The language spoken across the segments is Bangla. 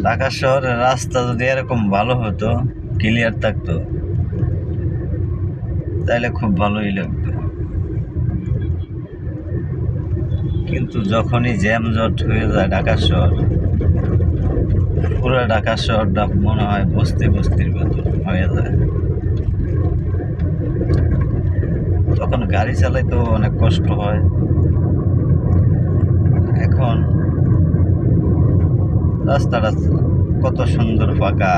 ঢাকা শহরের রাস্তা যদি এরকম ভালো হতো, ক্লিয়ার থাকতো, তাহলে খুব ভালোই লাগতো। কিন্তু যখনই জ্যামজট হয়ে যায় ঢাকা শহর, পুরো ঢাকা শহরটা মনে হয় বস্তির ভেতর হয়ে যায়। তখন গাড়ি চালাইতেও অনেক কষ্ট হয়। এখন রাস্তাটা কত সুন্দর ফাঁকা।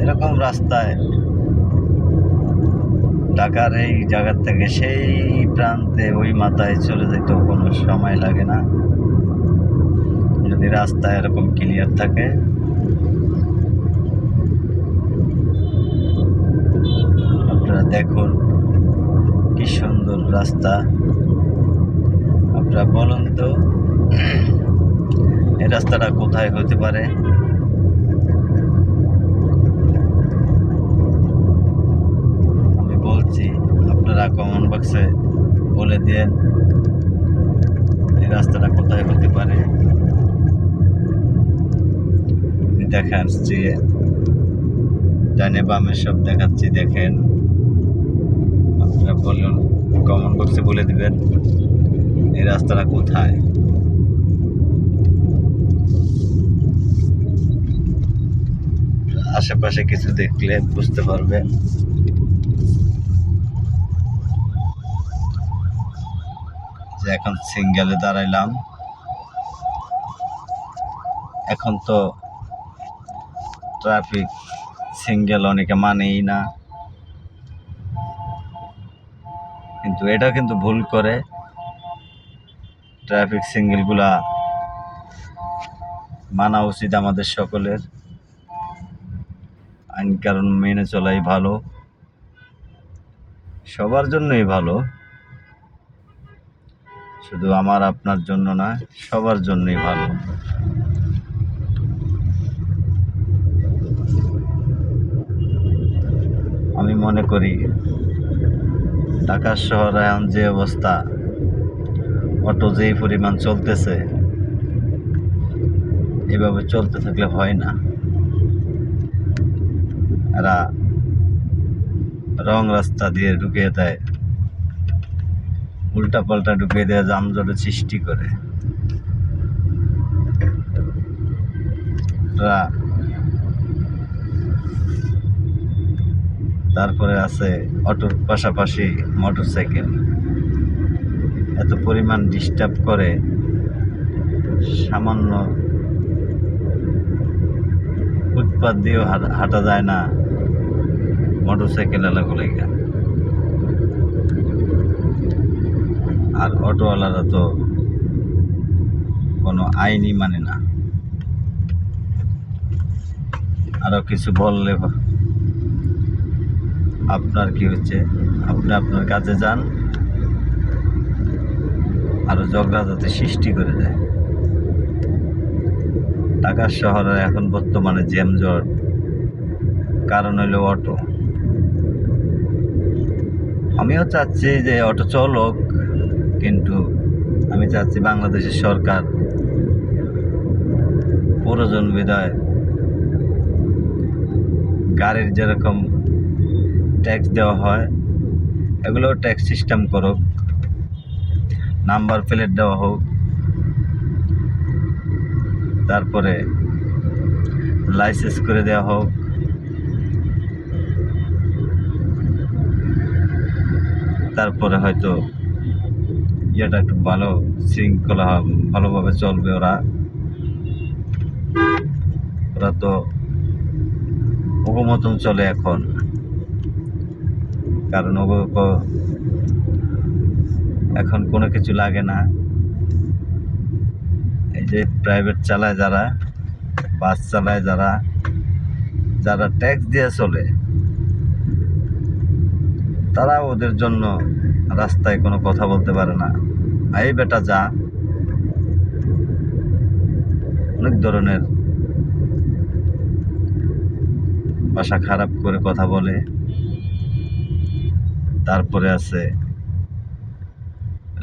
এরকম রাস্তায় ঢাকার এই জায়গার থেকে সেই প্রান্তে ওই মাথায় চলে যেতেও কোনো সময় লাগে না, যদি রাস্তা এরকম ক্লিয়ার থাকে। আপনারা দেখুন কি সুন্দর রাস্তা। আপনারা বলুন তো এই রাস্তাটা কোথায় হতে পারে? আমি বলছি, আপনারা কমেন্ট বক্সে বলে দেন এই রাস্তাটা কোথায় হতে পারে। দেখাচ্ছি, ডানে বামে সব দেখাচ্ছি, দেখেন। আপনারা বলুন, কমেন্ট বক্সে বলে দিবেন এই রাস্তাটা কোথায়। আশেপাশে কিছু দেখলে বুঝতে পারবেন। যে এখন সিঙ্গেলে দাঁড়াইলাম, এখন তো ট্রাফিক সিঙ্গেল অনেকে মানেই না, কিন্তু এটা কিন্তু ভুল করে। ট্রাফিক সিঙ্গেলগুলা মানা উচিত আমাদের সকলের। আইন কারণ মেনে চলাই ভালো, সবার জন্যই ভালো, শুধু আমার আপনার জন্য না, সবার জন্যই ভালো। আমি মনে করি ঢাকা শহরে এখন যে অবস্থা, অটো যেই পরিমাণ চলতেছে, এভাবে চলতে থাকলে হয় না। এরা রং রাস্তা দিয়ে ঢুকিয়ে দেয়, উল্টা পাল্টা ঢুকিয়ে দেয়, যানজটের সৃষ্টি করে। তারপরে আছে অটোর পাশাপাশি মোটরসাইকেল, এত পরিমাণ ডিস্টার্ব করে, সামান্য ফুটপাত দিয়েও হাঁটা যায় না মোটরসাইকেল এলাকাগুলো। আর অটোওয়ালারা তো কোনো আইনই মানে না। আরো কিছু বললে আপনার কি হচ্ছে, আপনি আপনার কাজে যান, আরো ঝগড়া যাতে সৃষ্টি করে দেয়। ঢাকা শহরে এখন বর্তমানে জ্যামজট কারণ হইল অটো। আমিও চাচ্ছি যে অটো চলুক, কিন্তু আমি চাচ্ছি বাংলাদেশের সরকার প্রয়োজন বিধায় গাড়ির যেরকম ট্যাক্স দেওয়া হয়, এগুলো ট্যাক্স সিস্টেম করুক, নাম্বার প্লেট দেওয়া হোক, তারপরে লাইসেন্স করে দেওয়া হোক, তারপরে হয়তো ইয়েটা একটু ভালো শৃঙ্খলা ভালোভাবে চলবে। ওরা তো মতন চলে এখন, কারণ এখন কোনো কিছু লাগে না। এই যে প্রাইভেট চালায় যারা, বাস চালায় যারা, যারা ট্যাক্স দিয়ে চলে, তারা ওদের জন্য রাস্তায় কোনো কথা বলতে পারে না। এই বেটা যা, অনেক ধরনের ভাষা খারাপ করে কথা বলে। তারপরে আছে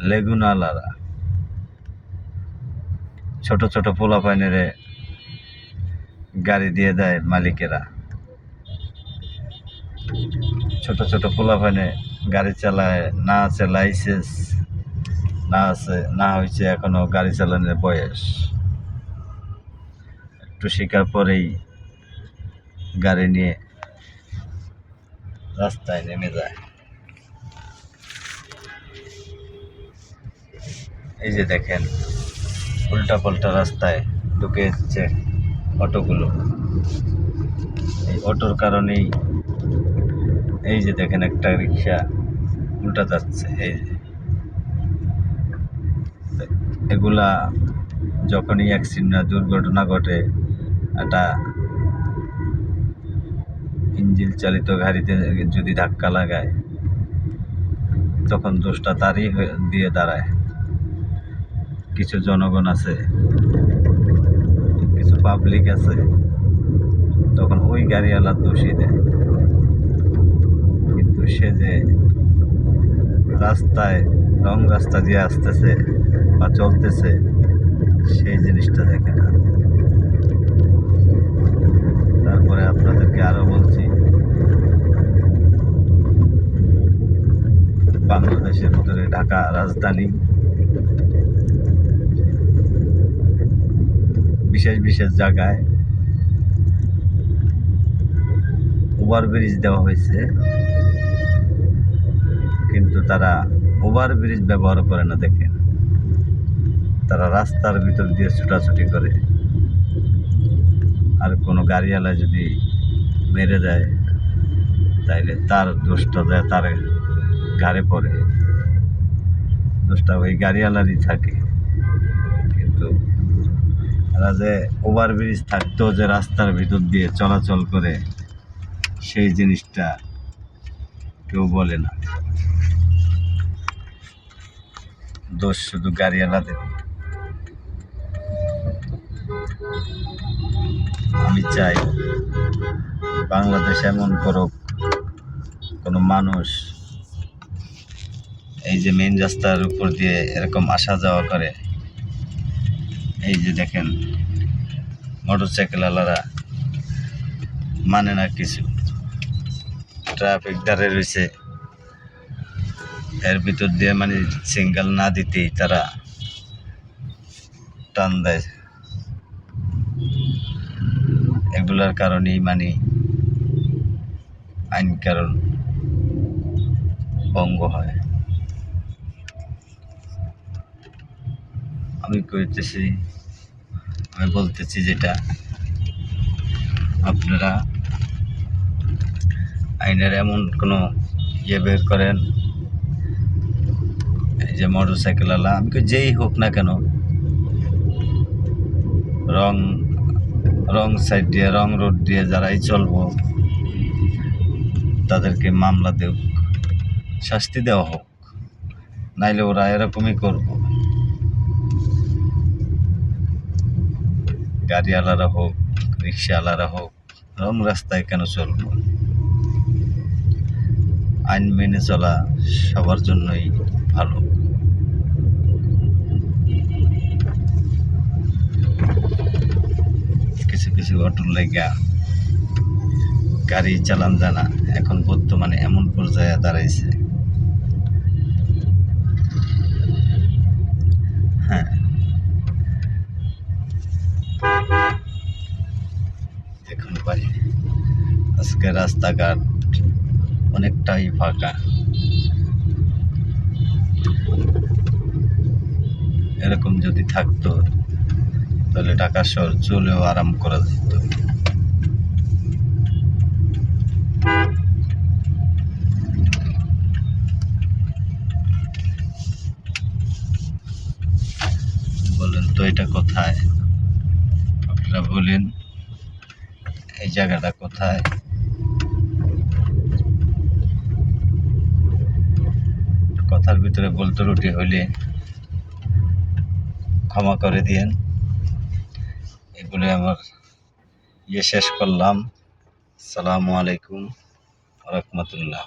লেগুনালারা, ছোট ছোট পোলাপাইনেরে গাড়ি দিয়ে দেয় মালিকেরা। ছোট ছোট পোলাপাইনে গাড়ি চালায়, না আছে লাইসেন্স, না হয়েছে এখনো গাড়ি চালানোর বয়স। একটু শেখার পরেই গাড়ি নিয়ে রাস্তায় নেমে যায়। এই যে দেখেন উল্টা পাল্টা রাস্তায় ঢুকে এসেছে অটোগুলো। এই অটোর কারণেই এই যে দেখেন একটা রিক্সা উল্টা যাচ্ছে। এই যে এগুলা যখনই অ্যাক্সিডেন্ট দুর্ঘটনা ঘটে, একটা ইঞ্জিন চালিত গাড়িতে যদি ধাক্কা লাগায় তখন দোষটা তারই দিয়ে দাঁড়ায়। কিছু জনগণ আছে, কিছু পাবলিক আছে, তখন ওই গাড়িওয়ালার দোষী দেয়। কিন্তু সে যে রাস্তায় রং রাস্তা দিয়ে আসতেছে বা চলতেছে সেই জিনিসটা দেখে না। তারপরে আপনাদেরকে আরো বলছি, বাংলাদেশের ভিতরে ঢাকা রাজধানী বিশেষ বিশেষ জায়গায় ওভারব্রিজ দেওয়া হয়েছে, কিন্তু তারা ওভারব্রিজ ব্যবহার করে না। দেখেন তারা রাস্তার ভিতর দিয়ে ছুটাছুটি করে। আর কোনো গাড়িওয়ালা যদি মেরে দেয় তাইলে তার দোষটা দেয় তার ঘাড়ে পড়ে, দোষটা ওই গাড়িওয়ালারই থাকে। কিন্তু তারা যে ওভারব্রিজ থাকতেও যে রাস্তার ভিতর দিয়ে চলাচল করে সেই জিনিসটা কেউ বলে না। দোষ শুধু গাড়িওয়ালাদের। আমি চাই বাংলাদেশ এমন করুক, কোনো মানুষ এই যে মেন রাস্তার উপর দিয়ে এরকম আসা যাওয়া করে, এই যে দেখেন মোটরসাইকেলওয়ালারা মানে না কিছু, ট্রাফিক ধারে রয়েছে, এর ভিতর দিয়ে মানে সিগন্যাল না দিতেই তারা টান দেয়। এগুলার কারণেই মানে আইন কারণ ভঙ্গ হয়। আমি বলতেছি যেটা আপনারা আইনের এমন কোনো বের করেন, এই যে মোটরসাইকেলওয়ালা আমি যেই হোক না কেন, রং সাইড দিয়ে রং রোড দিয়ে যারাই চলবো তাদেরকে মামলা দেব, শাস্তি দেওয়া হোক, নাইলে ওরা এরকমই করব। গাড়িওয়ালারা হোক, রিক্সাওয়ালারা হোক, রং রাস্তায় কেন চলবো? আইন মেনে চলা সবার জন্যই ভালো। কিছু কিছু অটোর লাইগা গাড়ি চালান জানা এখন বর্তমানে এমন পর্যায়ে দাঁড়াইছে। হ্যাঁ, দেখুন ভাই আজকে রাস্তাঘাট অনেকটাই ফাঁকা। এরকম যদি থাকতো তাহলে ঢাকা শহর চলেও আরাম করা যেত। বলেন তো এটা কোথায়? আপনারা বলেন এই জায়গাটা কোথায়? কথার ভিতরে ভুল ত্রুটি হইলে ক্ষমা করে দিয়েন। এগুলো আমার শেষ করলাম। আসসালামু আলাইকুম ওয়া রাহমাতুল্লাহ।